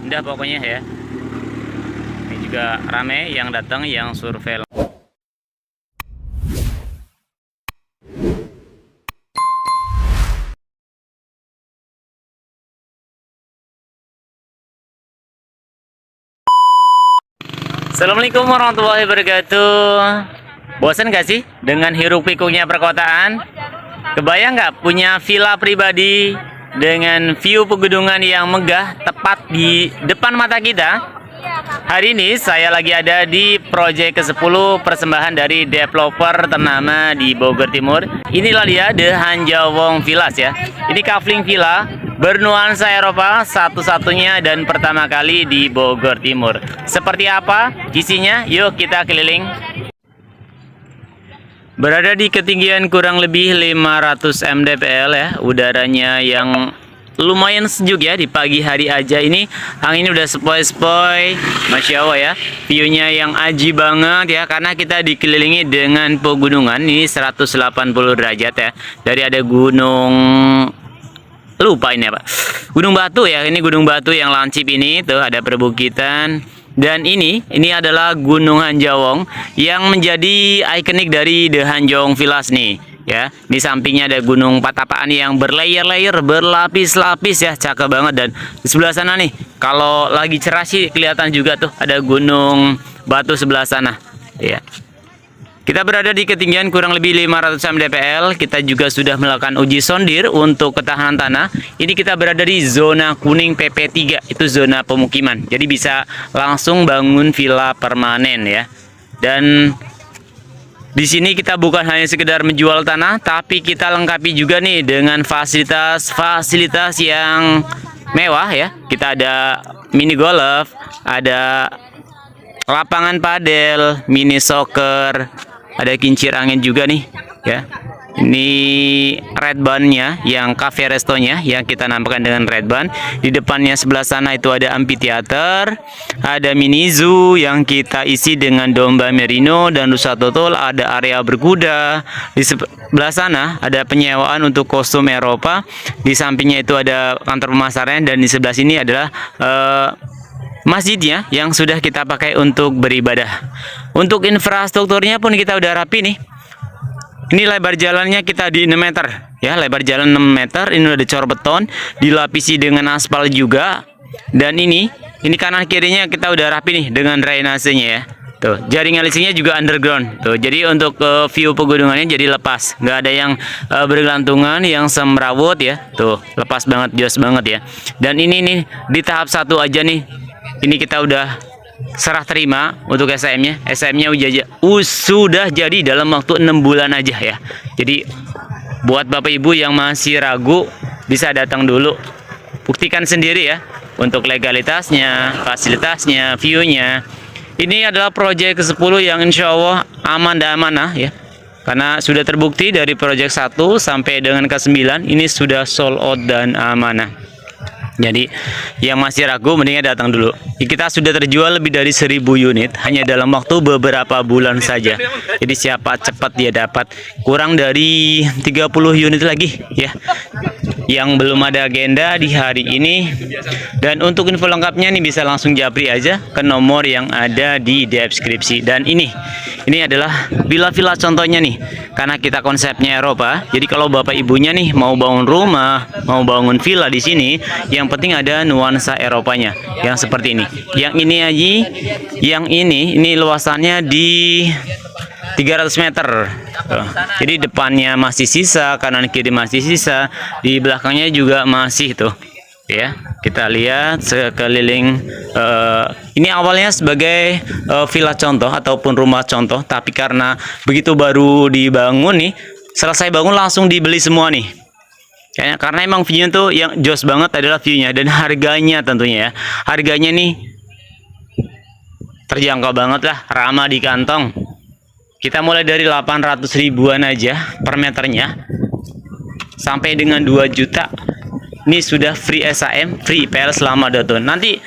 Indah pokoknya ya. Ini juga rame yang datang, yang survei. Assalamualaikum warahmatullahi wabarakatuh. Bosan gak sih dengan hiruk pikuknya perkotaan? Kebayang nggak punya villa pribadi dengan view pegunungan yang megah tepat di depan mata kita? Hari ini saya lagi ada di proyek ke-10 persembahan dari developer ternama di Bogor Timur. Inilah dia The Hanjawong Villas ya. Ini kafling villa bernuansa Eropa, satu-satunya dan pertama kali di Bogor Timur. Seperti apa isinya? Yuk kita keliling. Berada di ketinggian kurang lebih 500 mdpl ya. Udaranya yang lumayan sejuk ya di pagi hari aja ini. Anginnya udah sepoi-sepoi. Masya Allah ya. View-nya yang aji banget ya. Karena kita dikelilingi dengan pegunungan. Ini 180 derajat ya. Dari ada gunung, lupa ini apa, Gunung Batu ya. Ini Gunung Batu yang lancip ini. Tuh ada perbukitan. Dan ini adalah Gunung Hanjawong yang menjadi ikonik dari The Hanjawong Villas nih ya. Di sampingnya ada Gunung Patapaan yang berlayer-layer, berlapis-lapis ya, cakep banget. Dan di sebelah sana nih, kalau lagi cerah sih kelihatan juga tuh ada Gunung Batu sebelah sana ya. Kita berada di ketinggian kurang lebih 500 mdpl. Kita juga sudah melakukan uji sondir untuk ketahanan tanah. Ini kita berada di zona kuning PP3, itu zona pemukiman. Jadi bisa langsung bangun villa permanen ya. Dan di sini kita bukan hanya sekedar menjual tanah, tapi kita lengkapi juga nih dengan fasilitas yang mewah ya. Kita ada mini golf, ada lapangan padel, mini soccer, ada kincir angin juga nih ya. Ini red band-nya, yang cafe restonya yang kita namakan dengan red band. Di depannya sebelah sana itu ada amphitheater, ada mini zoo yang kita isi dengan domba merino dan rusa total, ada area berkuda. Di sebelah sana ada penyewaan untuk kostum Eropa. Di sampingnya itu ada kantor pemasaran, dan di sebelah sini adalah masjidnya yang sudah kita pakai untuk beribadah. Untuk infrastrukturnya pun kita udah rapi nih. Ini lebar jalannya kita di 6 meter ya, lebar jalan 6 meter. Ini udah dicor beton, dilapisi dengan aspal juga. Dan ini kanan kirinya kita udah rapi nih dengan drainasenya ya. Tuh, jaringan listriknya juga underground. Tuh, jadi untuk view pegunungannya jadi lepas, nggak ada yang bergelantungan, yang semrawut ya. Tuh, lepas banget, jos banget ya. Dan ini nih di tahap 1 aja nih. Ini kita udah serah terima untuk SMM-nya. SMM-nya sudah jadi dalam waktu 6 bulan aja ya. Jadi buat Bapak Ibu yang masih ragu, bisa datang dulu, buktikan sendiri ya untuk legalitasnya, fasilitasnya, view-nya. Ini adalah proyek ke-10 yang insya Allah aman dan amanah ya. Karena sudah terbukti dari proyek 1 sampai dengan ke-9 ini sudah sold out dan amanah. Jadi yang masih ragu mendingnya datang dulu. Kita sudah terjual lebih dari 1000 unit hanya dalam waktu beberapa bulan saja. Jadi siapa cepat dia dapat. Kurang dari 30 unit lagi ya yang belum ada agenda di hari ini. Dan untuk info lengkapnya nih bisa langsung japri aja ke nomor yang ada di deskripsi. Dan ini adalah villa-villa contohnya nih. Karena kita konsepnya Eropa, jadi kalau Bapak Ibunya nih mau bangun rumah, mau bangun villa di sini, yang penting ada nuansa Eropanya. Yang seperti ini. Yang ini aja, yang ini luasannya di 300 meter. Tuh. Jadi depannya masih sisa, kanan kiri masih sisa, di belakangnya juga masih tuh. Ya, kita lihat sekeliling. Ini awalnya sebagai villa contoh ataupun rumah contoh, tapi karena begitu baru dibangun nih, selesai bangun langsung dibeli semua nih. Karena emang view-nya tuh yang jos banget adalah view-nya, dan harganya tentunya ya. Harganya nih terjangkau banget lah, ramah di kantong. Kita mulai dari 800 ribuan aja per meternya sampai dengan 2 juta. Ini sudah free SAM, free IPL selama 2 tahun. Nanti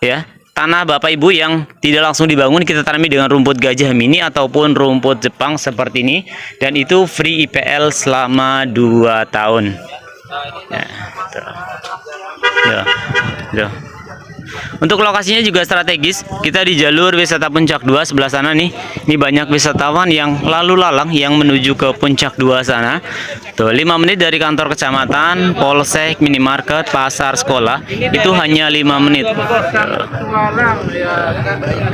ya, tanah Bapak Ibu yang tidak langsung dibangun kita tanami dengan rumput gajah mini ataupun rumput Jepang seperti ini, dan itu free IPL selama 2 tahun. Ya, tuh. Tuh. Tuh. Untuk lokasinya juga strategis. Kita di jalur wisata Puncak 2 sebelah sana nih. Ini banyak wisatawan yang lalu lalang yang menuju ke Puncak 2 sana. Tuh, 5 menit dari kantor kecamatan, polsek, minimarket, pasar, sekolah. Itu hanya 5 menit.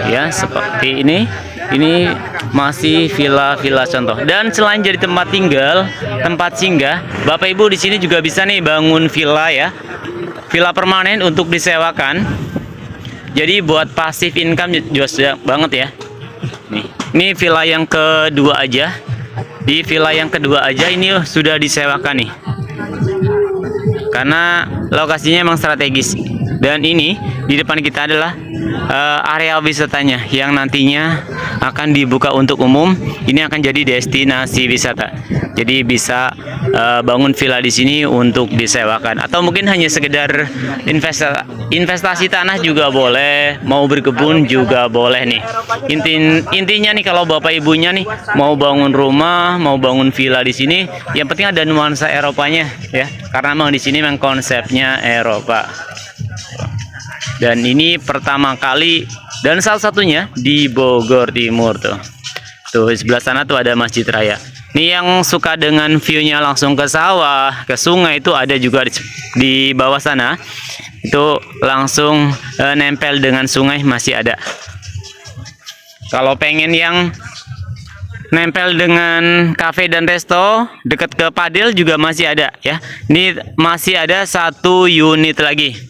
Ya, seperti ini. Ini masih villa-villa contoh. Dan selain jadi tempat tinggal, tempat singgah, Bapak Ibu di sini juga bisa nih bangun villa ya. Villa permanen untuk disewakan. Jadi buat pasif income juga banget ya. Ini villa yang kedua aja. Di villa yang kedua aja ini sudah disewakan nih. Karena lokasinya emang strategis. Dan ini di depan kita adalah area wisatanya yang nantinya akan dibuka untuk umum. Ini akan jadi destinasi wisata. Jadi bisa bangun villa di sini untuk disewakan atau mungkin hanya sekedar investasi tanah juga boleh, mau berkebun juga boleh nih. Intinya nih kalau Bapak Ibunya nih mau bangun rumah, mau bangun villa di sini, yang penting ada nuansa Eropanya ya. Karena memang di sini memang konsepnya Eropa. Dan ini pertama kali dan salah satunya di Bogor Timur tuh. Tuh sebelah sana tuh ada Masjid Raya. Ini yang suka dengan view-nya langsung ke sawah, ke sungai itu ada juga di bawah sana. Itu langsung nempel dengan sungai masih ada. Kalau pengen yang nempel dengan kafe dan resto dekat ke Padel juga masih ada ya. Ini masih ada 1 unit lagi.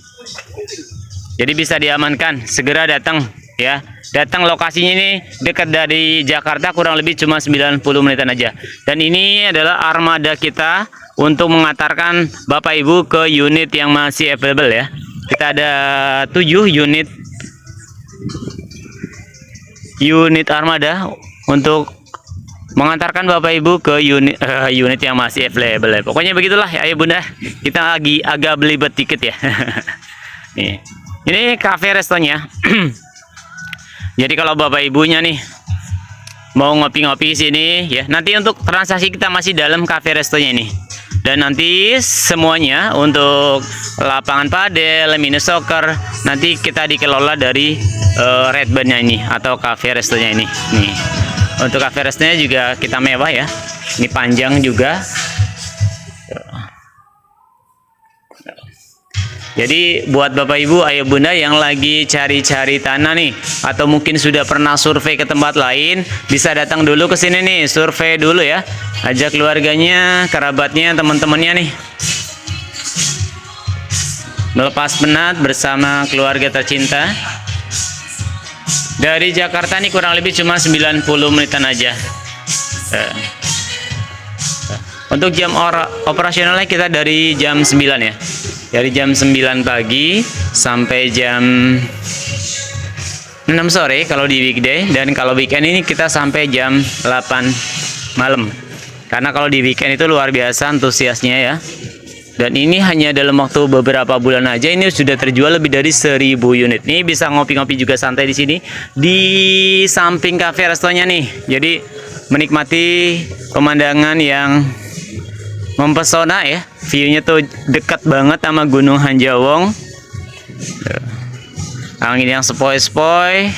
Jadi bisa diamankan, segera datang ya. Datang lokasinya ini dekat dari Jakarta, kurang lebih cuma 90 menitan aja. Dan ini adalah armada kita untuk mengantarkan Bapak Ibu ke unit yang masih available ya. Kita ada 7 unit armada untuk mengantarkan Bapak Ibu ke unit yang masih available ya. Pokoknya begitulah ya Ayah Bunda. Kita lagi agak belibet dikit ya. Nih. Ini cafe restonya. Jadi kalau Bapak Ibunya nih mau ngopi-ngopi sini ya. Nanti untuk transaksi kita masih dalam cafe restonya ini. Dan nanti semuanya untuk lapangan padel, mini soccer nanti kita dikelola dari Red Band-nya ini atau cafe restonya ini. Nih. Untuk cafe restonya juga kita mewah ya. Ini panjang juga. Jadi buat Bapak Ibu, Ayah Bunda yang lagi cari-cari tanah nih atau mungkin sudah pernah survei ke tempat lain, bisa datang dulu ke sini nih, survei dulu ya. Ajak keluarganya, kerabatnya, teman-temannya nih. Melepas penat bersama keluarga tercinta. Dari Jakarta nih kurang lebih cuma 90 menitan aja. Untuk jam operasionalnya kita dari jam 9 ya. Dari jam 9 pagi sampai jam 6 sore kalau di weekday, dan kalau weekend ini kita sampai jam 8 malam. Karena kalau di weekend itu luar biasa antusiasnya ya. Dan ini hanya dalam waktu beberapa bulan aja ini sudah terjual lebih dari 1000 unit. Ini bisa ngopi-ngopi juga santai di sini di samping cafe restonya nih. Jadi menikmati pemandangan yang mempesona ya. View-nya tuh dekat banget sama Gunung Hanjawong. Angin yang sepoi-sepoi.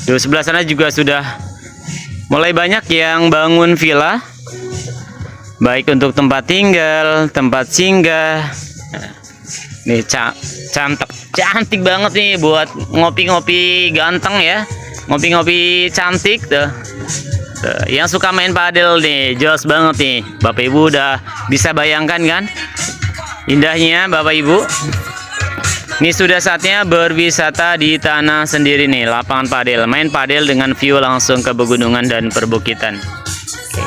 Di sebelah sana juga sudah mulai banyak yang bangun villa. Baik untuk tempat tinggal, tempat singgah. Nih cantik banget nih buat ngopi-ngopi ganteng ya. Ngopi-ngopi cantik tuh. Yang suka main padel nih, jelas banget nih. Bapak Ibu udah bisa bayangkan kan indahnya Bapak Ibu. Ini sudah saatnya berwisata di tanah sendiri nih, lapangan padel. Main padel dengan view langsung ke pegunungan dan perbukitan. Oke.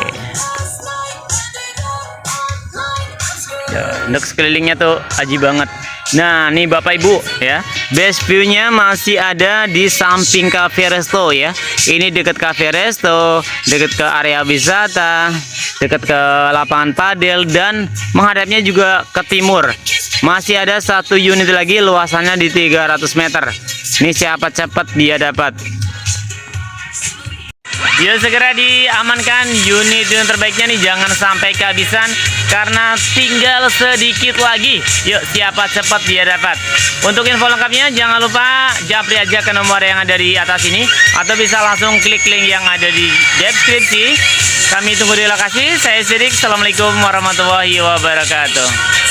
Ya, untuk sekelilingnya tuh aji banget. Nah, nih Bapak Ibu ya, best view-nya masih ada di samping cafe resto ya. Ini dekat cafe resto, dekat ke area wisata, dekat ke lapangan padel, dan menghadapnya juga ke timur. Masih ada 1 unit lagi, luasannya di 300 meter. Ini cepat-cepat dia dapat. Yuk segera diamankan unit yang terbaiknya nih, jangan sampai kehabisan karena tinggal sedikit lagi. Yuk siapa cepat dia dapat. Untuk info lengkapnya jangan lupa japri aja ke nomor yang ada di atas ini atau bisa langsung klik link yang ada di deskripsi. Kami tunggu di lokasi. Saya Sidik. Assalamualaikum warahmatullahi wabarakatuh.